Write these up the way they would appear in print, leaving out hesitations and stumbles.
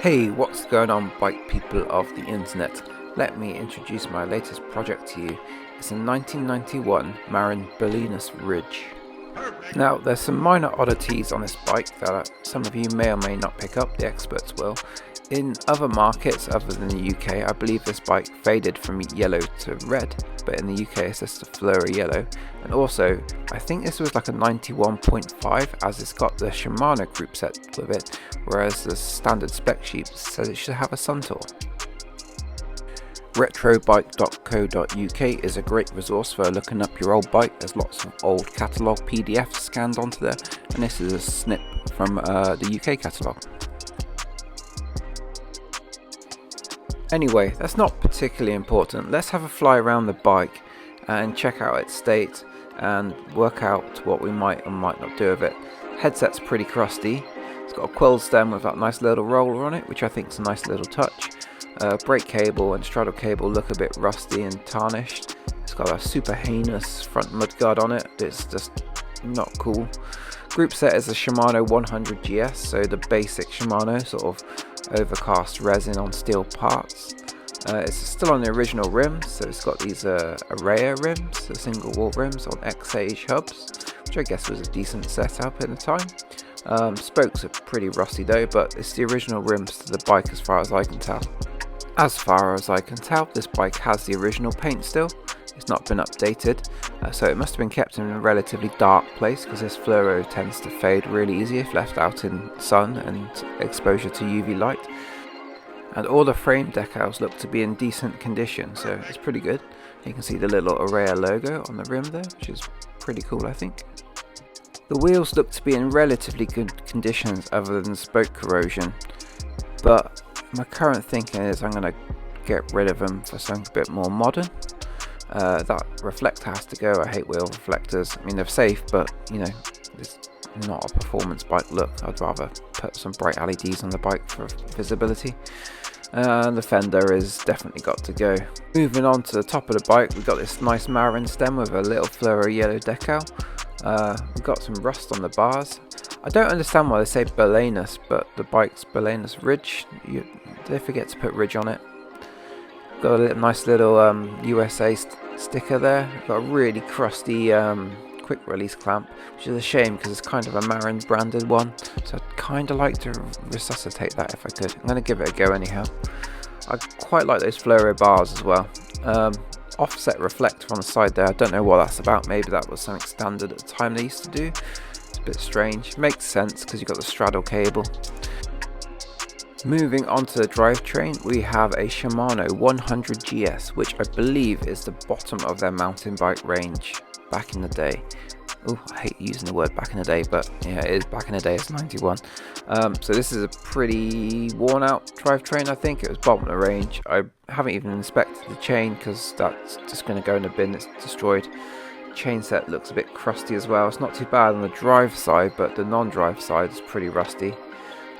Hey, what's going on, bike people of the internet? Let me introduce my latest project to you. It's a 1991 Marin Bolinas Ridge. Now, there's some minor oddities on this bike that some of you may or may not pick up, the experts will. In other markets other than the UK, I believe this bike faded from yellow to red, but in the UK it's just a fluoro yellow. And also, I think this was like a 91.5 as it's got the Shimano group set with it, whereas the standard spec sheet says it should have a Suntour. Retrobike.co.uk is a great resource for looking up your old bike. There's lots of old catalogue PDFs scanned onto there, and this is a snip from the UK catalogue. Anyway, that's not particularly important. Let's have a fly around the bike and check out its state and work out what we might or might not do with it. Headset's pretty crusty. It's got a quill stem with that nice little roller on it, which I think is a nice little touch. Brake cable and straddle cable look a bit rusty and tarnished. It's got a super heinous front mudguard on it. It's just not cool. Group set is a Shimano 100 GS, so the basic Shimano sort of overcast resin on steel parts. It's still on the original rims, so it's got these Araya rims, the single wall rims on X-Age hubs, which I guess was a decent setup at the time. Spokes are pretty rusty though, but it's the original rims to the bike as far as I can tell. As far as I can tell, this bike has the original paint still. It's not been updated, so it must have been kept in a relatively dark place because this fluoro tends to fade really easy if left out in sun and exposure to UV light. And all the frame decals look to be in decent condition, so it's pretty good. You can see the little Araya logo on the rim there, which is pretty cool, I think. The wheels look to be in relatively good conditions other than spoke corrosion, but my current thinking is I'm going to get rid of them for something a bit more modern. That reflector has to go. I hate wheel reflectors. I mean, they're safe, but you know, it's not a performance bike look. I'd rather put some bright LEDs on the bike for visibility. And the fender is definitely got to go. Moving on to the top of the bike, we've got this nice Marin stem with a little fluoro yellow decal. We've got some rust on the bars. I don't understand why they say Bolinas, but the bike's Bolinas Ridge. They forget to put Ridge on it. Got a nice little USA sticker there. Got a really crusty quick release clamp, which is a shame because it's kind of a Marin branded one, so I'd kind of like to resuscitate that if I could. I'm going to give it a go anyhow. I quite like those fluoro bars as well. Offset reflector on the side there, I don't know what that's about. Maybe that was something standard at the time they used to do. It's a bit strange. Makes sense because you've got the straddle cable. Moving on to the drivetrain, we have a Shimano 100 GS, which I believe is the bottom of their mountain bike range back in the day. Oh, I hate using the word back in the day, but yeah, it is back in the day. It's 91. So this is a pretty worn out drivetrain. I think it was bottom of the range. I haven't even inspected the chain because that's just going to go in the bin. It's destroyed. Chainset looks a bit crusty as well. It's not too bad on the drive side, but the non-drive side is pretty rusty.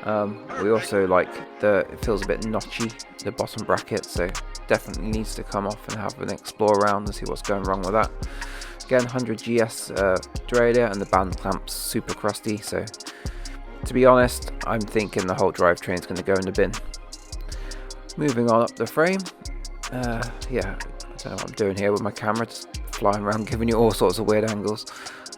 We also like it feels a bit notchy, the bottom bracket, so definitely needs to come off and have an explore around and see what's going wrong with that. Again, 100 GS derailleur, and the band clamp's super crusty, so to be honest, I'm thinking the whole drivetrain is going to go in the bin. Moving on up the frame, yeah, I don't know what I'm doing here with my camera, just flying around giving you all sorts of weird angles.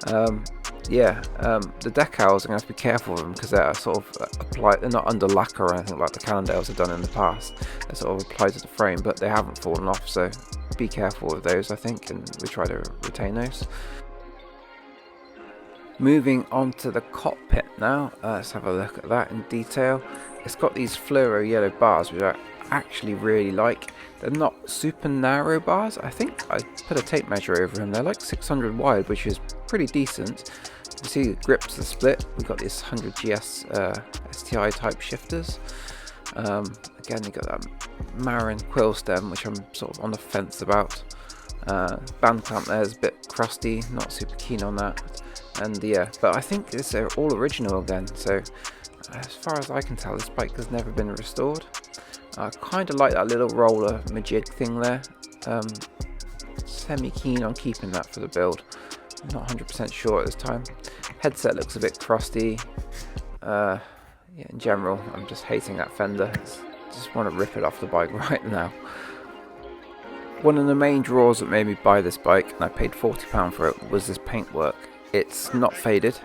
The decals, I'm going to have to be careful with them because they're sort of applied, they're not under lacquer or anything like the Cannondales have done in the past. They're sort of applied to the frame, but they haven't fallen off, so be careful with those, I think, and we try to retain those. Moving on to the cockpit now, let's have a look at that in detail. It's got these fluoro yellow bars, which I actually really like. They're not super narrow bars. I think I put a tape measure over them. They're like 600 wide, which is pretty decent. You can see the grips are split. We've got this 100 GS STI type shifters. Again, you got that Marin quill stem, which I'm sort of on the fence about. Band clamp there is a bit crusty, not super keen on that. And yeah, but I think it's all original again. So as far as I can tell, this bike has never been restored. I kind of like that little roller majig thing there. Semi keen on keeping that for the build. Not 100% sure at this time. Headset looks a bit crusty. yeah, in general, I'm just hating that fender. Just want to rip it off the bike right now. One of the main draws that made me buy this bike, and I paid £40 for it, was this paintwork. It's not faded.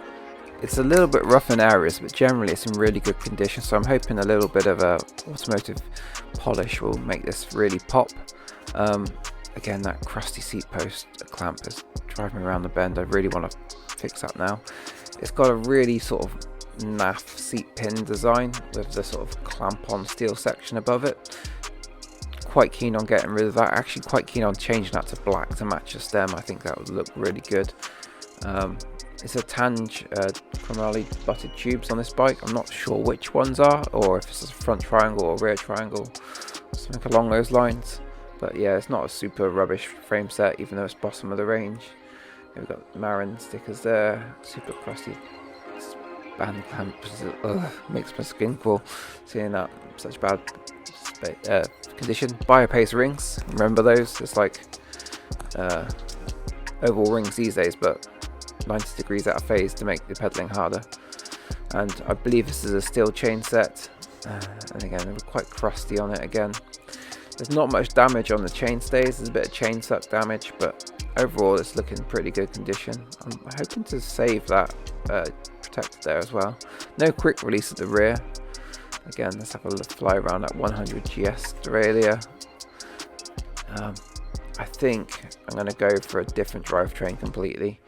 It's a little bit rough in areas, but generally it's in really good condition, so I'm hoping a little bit of a automotive polish will make this really pop. Again, that crusty seat post clamp is driving me around the bend. I really want to fix that now. It's got a really sort of naff seat pin design with the sort of clamp on steel section above it. Quite keen on getting rid of that. Actually quite keen on changing that to black to match the stem. I think that would look really good. It's a Tange chromoly butted tubes on this bike. I'm not sure which ones are, or if it's a front triangle or rear triangle, something along those lines. But yeah, it's not a super rubbish frame set, even though it's bottom of the range. We've got Marin stickers there, super crusty band clamps. Makes my skin crawl seeing that such bad condition. Biopace rings, remember those? It's like oval rings these days, but 90 degrees out of phase to make the pedaling harder. And I believe this is a steel chain set, and again they were quite crusty on it. Again, there's not much damage on the chainstays. There's a bit of chain suck damage, but overall it's looking pretty good condition. I'm hoping to save that protector there as well. No quick release at the rear. Again, let's have a fly around that 100 GS derailleur. I think I'm going to go for a different drivetrain completely.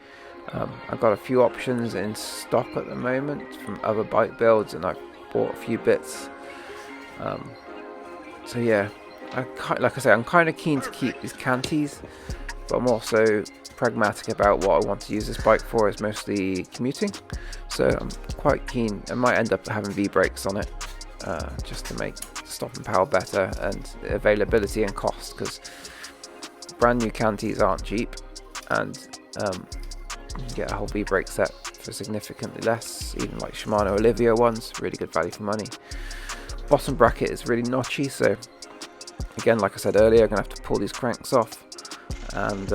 I've got a few options in stock at the moment from other bike builds, and I've bought a few bits. So yeah, like I say, I'm kind of keen to keep these Canties, but I'm also pragmatic about what I want to use this bike for. Is mostly commuting, so I'm quite keen. I might end up having V-brakes on it, just to make stop and power better, and availability and cost, because brand new Canties aren't cheap, and you can get a whole V-brake set for significantly less, even like Shimano Olivia ones, really good value for money. Bottom bracket is really notchy, so again, like I said earlier, I'm going to have to pull these cranks off, and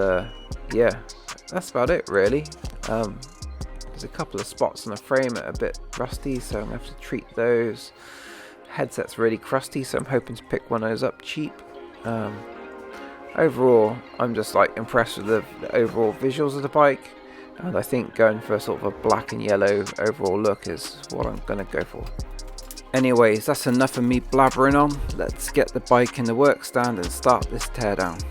yeah, that's about it really. There's a couple of spots on the frame that are a bit rusty, so I'm going to have to treat those. Headset's really crusty, so I'm hoping to pick one of those up cheap. Overall, I'm just like impressed with the overall visuals of the bike, and I think going for a sort of a black and yellow overall look is what I'm going to go for. Anyways, that's enough of me blabbering on. Let's get the bike in the work stand and start this teardown.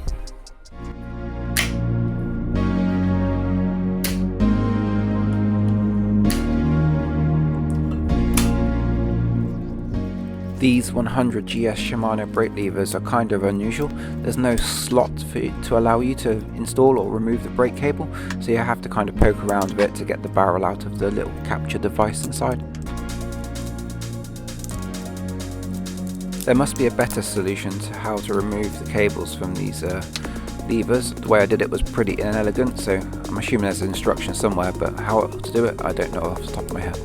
These 100 GS Shimano brake levers are kind of unusual. There's no slot to allow you to install or remove the brake cable, so you have to kind of poke around a bit to get the barrel out of the little capture device inside. There must be a better solution to how to remove the cables from these levers. The way I did it was pretty inelegant, so I'm assuming there's an instruction somewhere, but how to do it I don't know off the top of my head.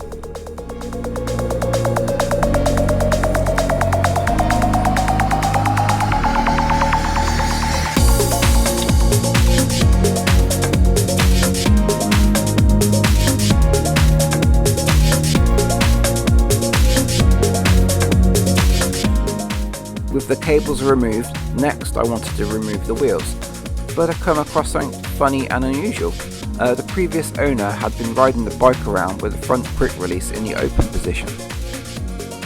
With the cables removed, next I wanted to remove the wheels, but I come across something funny and unusual. The previous owner had been riding the bike around with the front quick release in the open position.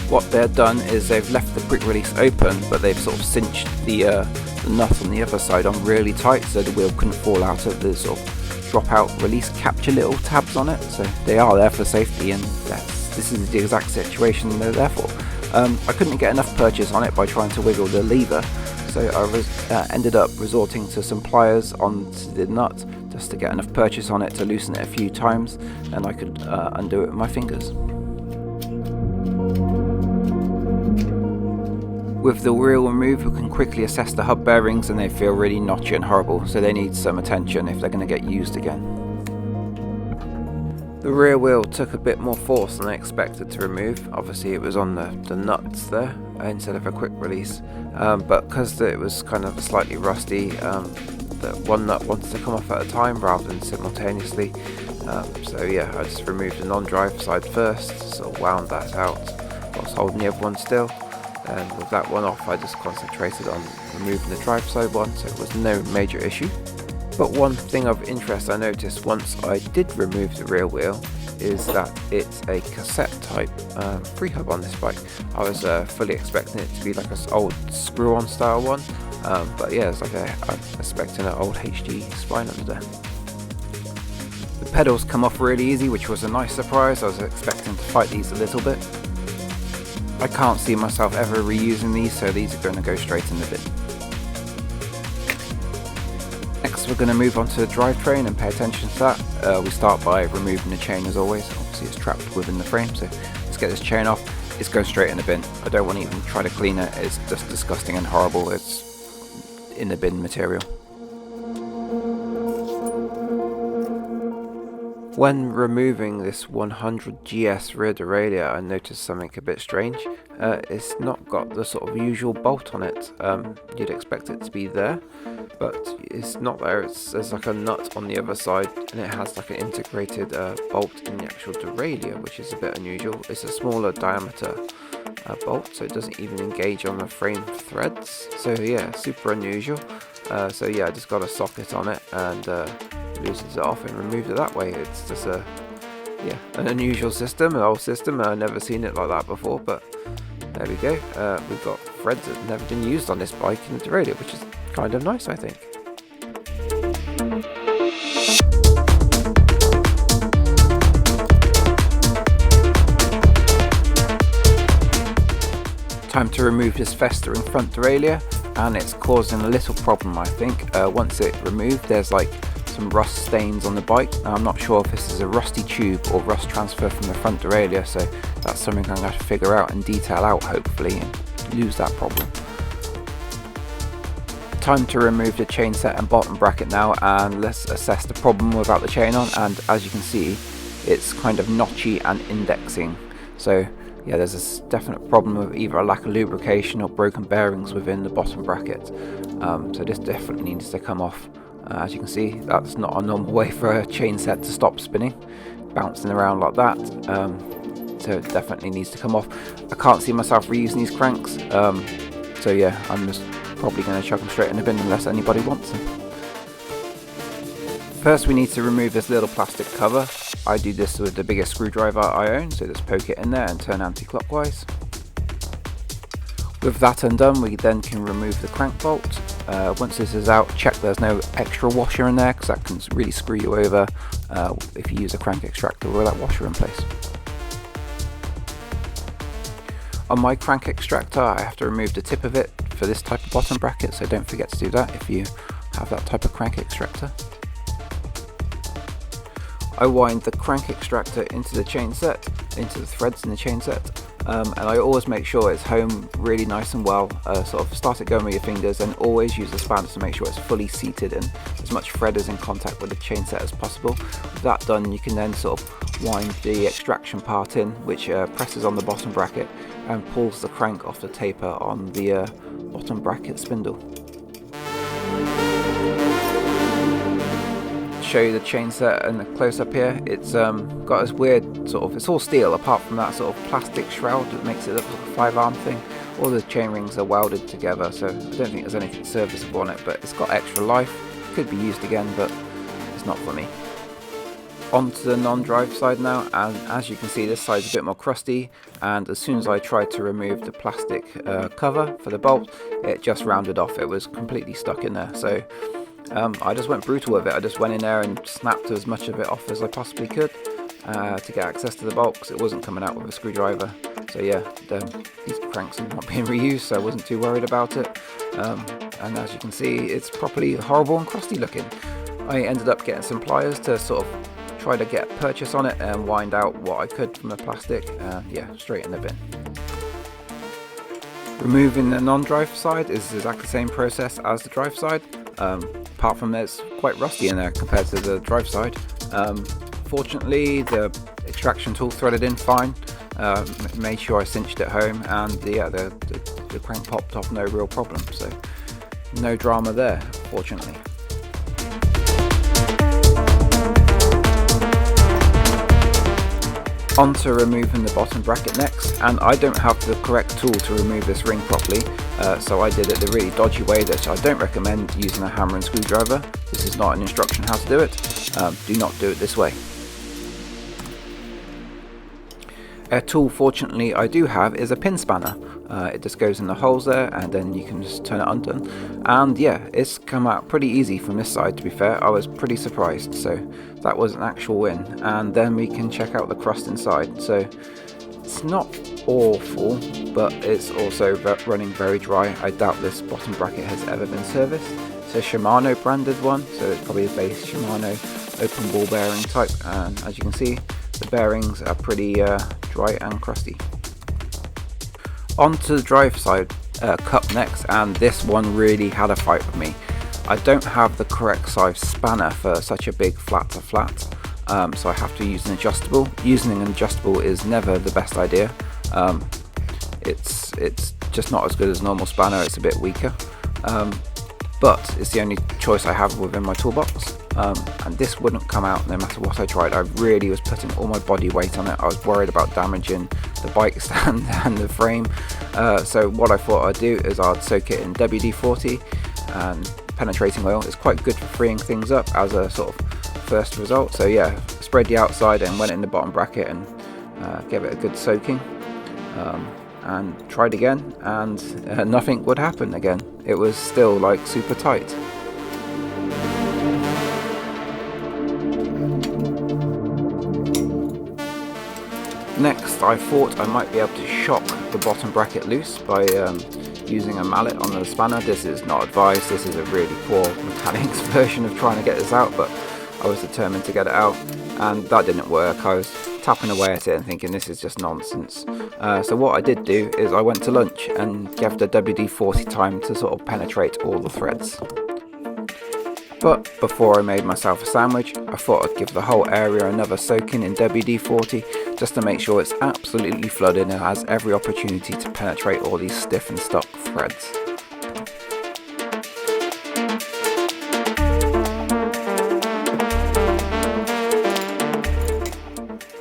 What they've done is they've left the quick release open, but they've sort of cinched the nut on the other side on really tight, so the wheel couldn't fall out of the sort of drop out release capture little tabs on it. So they are there for safety, and this is the exact situation they're there for. I couldn't get enough purchase on it by trying to wiggle the lever, so I ended up resorting to some pliers onto the nut just to get enough purchase on it to loosen it a few times, and I could undo it with my fingers. With the wheel removed, we can quickly assess the hub bearings, and they feel really notchy and horrible, so they need some attention if they're going to get used again. The rear wheel took a bit more force than I expected to remove. Obviously it was on the nuts there instead of a quick release, but because it was kind of slightly rusty, the one nut wanted to come off at a time rather than simultaneously. So yeah, I just removed the non-drive side first, sort of wound that out, was holding the other one still, and with that one off I just concentrated on removing the drive side one, so it was no major issue. But one thing of interest I noticed once I did remove the rear wheel is that it's a cassette type free hub on this bike. I was fully expecting it to be like an old screw-on style one, but yeah, it's like I'm expecting an old HG spine under there. The pedals come off really easy, which was a nice surprise. I was expecting to fight these a little bit. I can't see myself ever reusing these, so these are going to go straight in the bin. Next we're going to move on to the drivetrain and pay attention to that. We start by removing the chain as always. Obviously it's trapped within the frame, so let's get this chain off. It's going straight in the bin. I don't want to even try to clean it, it's just disgusting and horrible. It's in the bin material. When removing this 100 GS rear derailleur, I noticed something a bit strange. It's not got the sort of usual bolt on it. You'd expect it to be there, but it's not there. There's like a nut on the other side, and it has like an integrated bolt in the actual derailleur, which is a bit unusual. It's a smaller diameter bolt, so it doesn't even engage on the frame threads. So yeah, super unusual. So yeah, I just got a socket on it and loosens it off and removed it that way. It's just an unusual system, an old system. I've never seen it like that before, but there we go. We've got threads that have never been used on this bike in the derailleur, which is kind of nice, I think. Time to remove this festering front derailleur, and it's causing a little problem, I think. Once it's removed, there's like some rust stains on the bike. Now, I'm not sure if this is a rusty tube or rust transfer from the front derailleur, so that's something I'm going to have to figure out and detail out, hopefully, and lose that problem. Time to remove the chain set and bottom bracket now, and let's assess the problem without the chain on. And as you can see, it's kind of notchy and indexing, so yeah, there's a definite problem with either a lack of lubrication or broken bearings within the bottom bracket. So this definitely needs to come off. As you can see, that's not a normal way for a chain set to stop spinning, bouncing around like that. So it definitely needs to come off. I can't see myself reusing these cranks, so yeah, I'm just probably going to chuck them straight in the bin unless anybody wants them. First we need to remove this little plastic cover. I do this with the biggest screwdriver I own, so just poke it in there and turn anti-clockwise. With that undone, we then can remove the crank bolt. Once this is out, check there's no extra washer in there, because that can really screw you over if you use a crank extractor with that washer in place. On my crank extractor, I have to remove the tip of it for this type of bottom bracket, so don't forget to do that if you have that type of crank extractor. I wind the crank extractor into the chain set, into the threads in the chain set, and I always make sure it's home really nice and well. Sort of start it going with your fingers, and always use the spanner to make sure it's fully seated and as much thread is in contact with the chain set as possible. With that done, you can then sort of wind the extraction part in, which presses on the bottom bracket and pulls the crank off the taper on the bottom bracket spindle. Show you the chain set and the close up here. It's got this weird sort of, it's all steel apart from that sort of plastic shroud that makes it look like a 5-arm thing. All the chain rings are welded together, so I don't think there's anything serviceable on it, but it's got extra life. Could be used again, but it's not for me. On to the non-drive side now, and as you can see, this side's a bit more crusty, and as soon as I tried to remove the plastic cover for the bolt, it just rounded off. It was completely stuck in there, so I just went brutal with it. I just went in there and snapped as much of it off as I possibly could to get access to the bolt, because it wasn't coming out with a screwdriver. So yeah, these cranks are not being reused, so I wasn't too worried about it. And as you can see, it's properly horrible and crusty looking. I ended up getting some pliers to sort of try to get purchase on it and wind out what I could from the plastic. Yeah, straight in the bin. Removing the non-drive side is exactly the same process as the drive side. Apart from that, it's quite rusty in there compared to the drive side. Fortunately, the extraction tool threaded in fine. Made sure I cinched it home, and the crank popped off, no real problem. So no drama there, fortunately. On to removing the bottom bracket next, and I don't have the correct tool to remove this ring properly, so I did it the really dodgy way that I don't recommend using a hammer and screwdriver. This is not an instruction how to do it. Do not do it this way. A tool fortunately I do have is a pin spanner. It just goes in the holes there and then you can just turn it undone. And yeah, it's come out pretty easy from this side, to be fair. I was pretty surprised, so that was an actual win. And then we can check out the crust inside. So it's not awful, but it's also running very dry. I doubt this bottom bracket has ever been serviced. It's a Shimano branded one, so it's probably a base Shimano open ball bearing type, and as you can see, the bearings are pretty dry and crusty. On to the drive side cup next, and this one really had a fight with me. I don't have the correct size spanner for such a big flat to flat, so I have to use an adjustable. Using an adjustable is never the best idea. It's just not as good as normal spanner, it's a bit weaker. But it's the only choice I have within my toolbox, and this wouldn't come out no matter what I tried. I really was putting all my body weight on it. I was worried about damaging the bike stand and the frame, so what I thought I'd do is I'd soak it in WD-40 and penetrating oil. It's quite good for freeing things up as a sort of first result. So yeah, sprayed the outside and went in the bottom bracket and gave it a good soaking. And tried again, and nothing would happen again. It was still like super tight. Next, I thought I might be able to shock the bottom bracket loose by using a mallet on the spanner. This is not advised. This is a really poor mechanics version of trying to get this out, but I was determined to get it out, and that didn't work. I was tapping away at it and thinking this is just nonsense. So what I did do is I went to lunch and gave the WD-40 time to sort of penetrate all the threads. But before I made myself a sandwich, I thought I'd give the whole area another soaking in WD-40 just to make sure it's absolutely flooded and has every opportunity to penetrate all these stiff and stuck threads.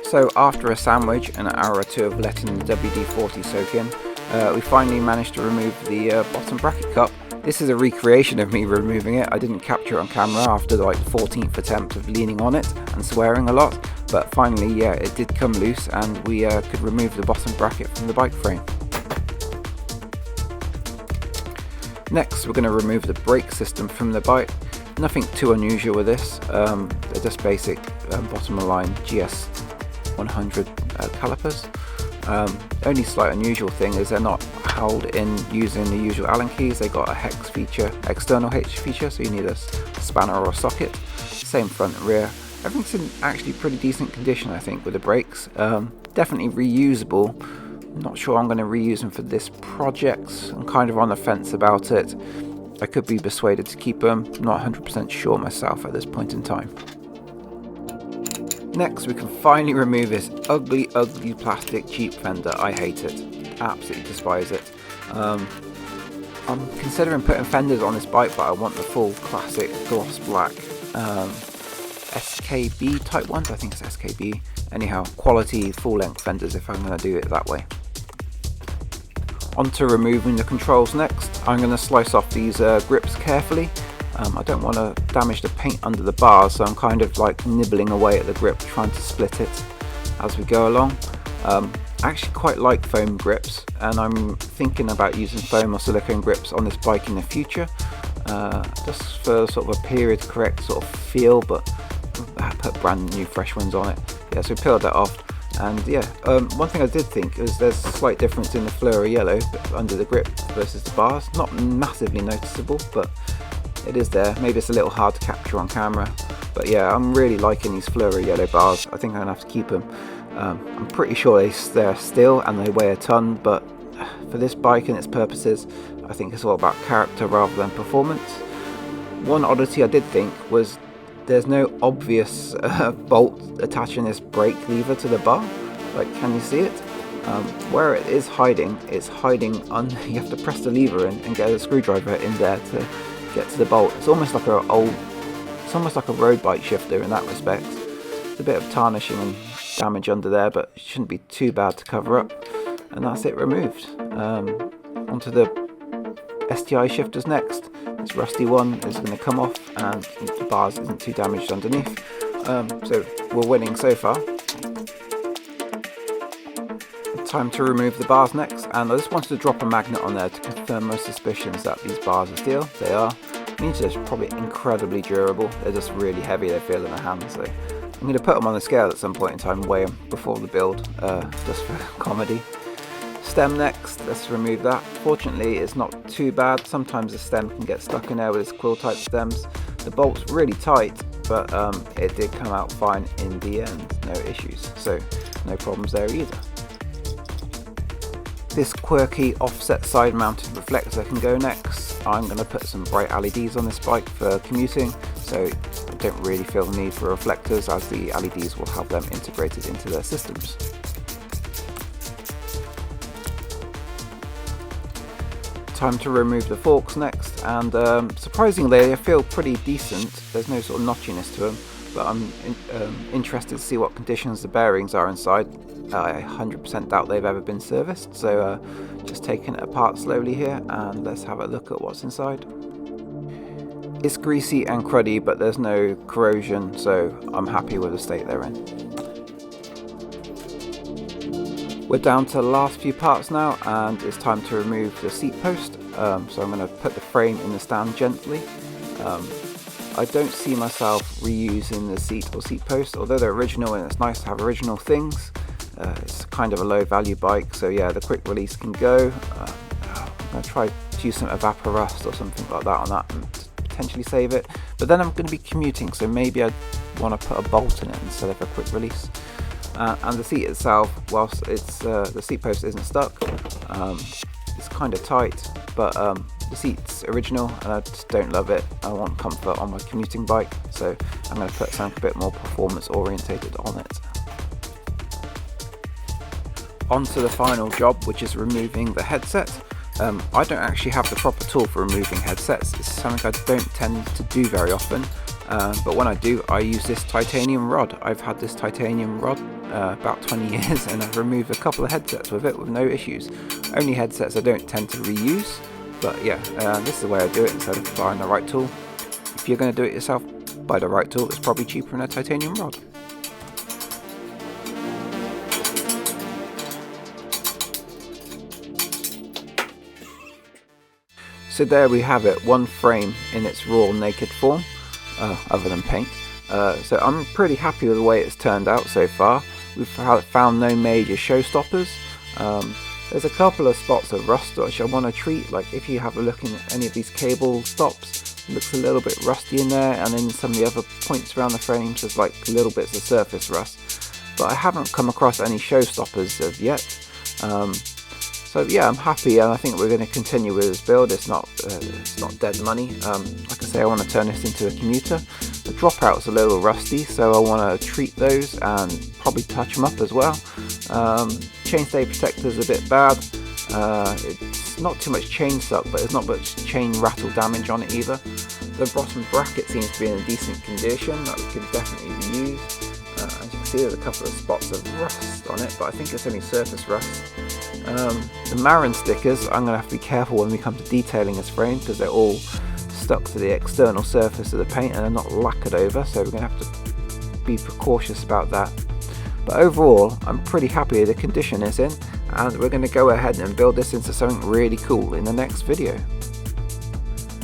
So after a sandwich and an hour or two of letting the WD-40 soak in, we finally managed to remove the bottom bracket cup. This is a recreation of me removing it. I didn't capture it on camera after like the 14th attempt of leaning on it and swearing a lot, but finally, yeah, it did come loose and we could remove the bottom bracket from the bike frame. Next, we're going to remove the brake system from the bike. Nothing too unusual with this. They're just basic bottom of line GS 100 calipers. Only slight unusual thing is they're not held in using the usual Allen keys. They got a hex feature, external hex feature, so you need a spanner or a socket. Same front and rear. Everything's in actually pretty decent condition, I think, with the brakes. Definitely reusable. I'm not sure I'm going to reuse them for this project. I'm kind of on the fence about it. I could be persuaded to keep them. I'm not 100% sure myself at this point in time. Next, we can finally remove this ugly plastic cheap fender. I hate it. Absolutely despise it. I'm considering putting fenders on this bike, but I want the full classic gloss black SKB type ones. I think it's SKB. Anyhow, quality full length fenders if I'm going to do it that way. On to removing the controls next. I'm going to slice off these grips carefully. I don't want to damage the paint under the bars, so I'm kind of like nibbling away at the grip, trying to split it as we go along. I actually quite like foam grips, and I'm thinking about using foam or silicone grips on this bike in the future, just for sort of a period correct sort of feel, but I put brand new fresh ones on it. Yeah, so we peeled that off, and yeah, one thing I did think is there's a slight difference in the fluoro yellow under the grip versus the bars. Not massively noticeable, but it is there. Maybe it's a little hard to capture on camera, but yeah, I'm really liking these fluoro yellow bars. I think I'm gonna have to keep them. I'm pretty sure they're steel and they weigh a ton, but for this bike and its purposes, I think it's all about character rather than performance. One oddity I did think was there's no obvious bolt attaching this brake lever to the bar. Like, can you see it? Where it is hiding, it's hiding on. You have to press the lever in and get a screwdriver in there to get to the bolt. It's almost like it's almost like a road bike shifter in that respect. It's a bit of tarnishing and damage under there, but it shouldn't be too bad to cover up. And that's it removed. Onto the STI shifters next. This rusty one is going to come off, and the bars isn't too damaged underneath. So we're winning so far. Time to remove the bars next, and I just wanted to drop a magnet on there to confirm my suspicions that these bars are steel. They are. It means they're probably incredibly durable. They're just really heavy, they feel in the hand, so I'm going to put them on the scale at some point in time, weigh them before the build, just for comedy. Stem next, let's remove that. Fortunately it's not too bad. Sometimes the stem can get stuck in there with its quill type stems. The bolt's really tight, but it did come out fine in the end, no issues, so no problems there either. This quirky offset side mounted reflector can go next. I'm going to put some bright LEDs on this bike for commuting, so I don't really feel the need for reflectors, as the LEDs will have them integrated into their systems. Time to remove the forks next, and surprisingly they feel pretty decent. There's no sort of notchiness to them, but I'm interested to see what conditions the bearings are inside. I 100% doubt they've ever been serviced, so just taking it apart slowly here, and let's have a look at what's inside. It's greasy and cruddy, but there's no corrosion, so I'm happy with the state they're in. We're down to the last few parts now, and it's time to remove the seat post. So I'm going to put the frame in the stand gently. I don't see myself reusing the seat or seat post, although they're original and it's nice to have original things. It's kind of a low value bike, so yeah, the quick release can go. I'm going to try to use some Evaporust or something like that on that and potentially save it. But then I'm going to be commuting, so maybe I want to put a bolt in it instead of a quick release. And the seat itself, whilst it's the seat post isn't stuck, it's kind of tight, but the seat's original and I just don't love it. I want comfort on my commuting bike, so I'm going to put something a bit more performance orientated on it. On to the final job, which is removing the headset. I don't actually have the proper tool for removing headsets. It's something I don't tend to do very often, but when I do, I use this titanium rod. I've had this titanium rod about 20 years, and I've removed a couple of headsets with it with no issues. Only headsets I don't tend to reuse, but yeah, this is the way I do it instead of buying the right tool. If you're going to do it yourself, buy the right tool. It's probably cheaper than a titanium rod. So there we have it, one frame in its raw naked form, other than paint. So I'm pretty happy with the way it's turned out so far. We've found no major showstoppers. There's a couple of spots of rust which I want to treat, like if you have a look in any of these cable stops, it looks a little bit rusty in there, and then some of the other points around the frames there's like little bits of surface rust. But I haven't come across any showstoppers as yet. So yeah, I'm happy, and I think we're going to continue with this build. It's not dead money. Like I say, I want to turn this into a commuter. The dropout's a little rusty, so I want to treat those and probably touch them up as well. Chainstay protector's a bit bad. It's not too much chain suck, but there's not much chain rattle damage on it either. The bottom bracket seems to be in a decent condition. That could definitely be used. As you can see, there's a couple of spots of rust on it, but I think it's only surface rust. The Marin stickers, I'm going to have to be careful when we come to detailing this frame, because they're all stuck to the external surface of the paint and they're not lacquered over, so we're going to have to be precautious about that. But overall, I'm pretty happy with the condition it's in, and we're going to go ahead and build this into something really cool in the next video.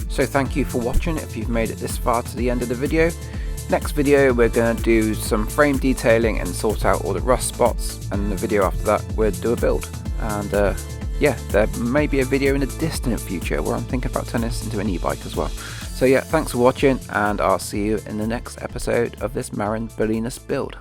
So thank you for watching if you've made it this far to the end of the video. Next video we're going to do some frame detailing and sort out all the rust spots, and the video after that we'll do a build. And yeah, there may be a video in the distant future where I'm thinking about turning this into an e-bike as well. So yeah, thanks for watching, and I'll see you in the next episode of this Marin Bolinas build.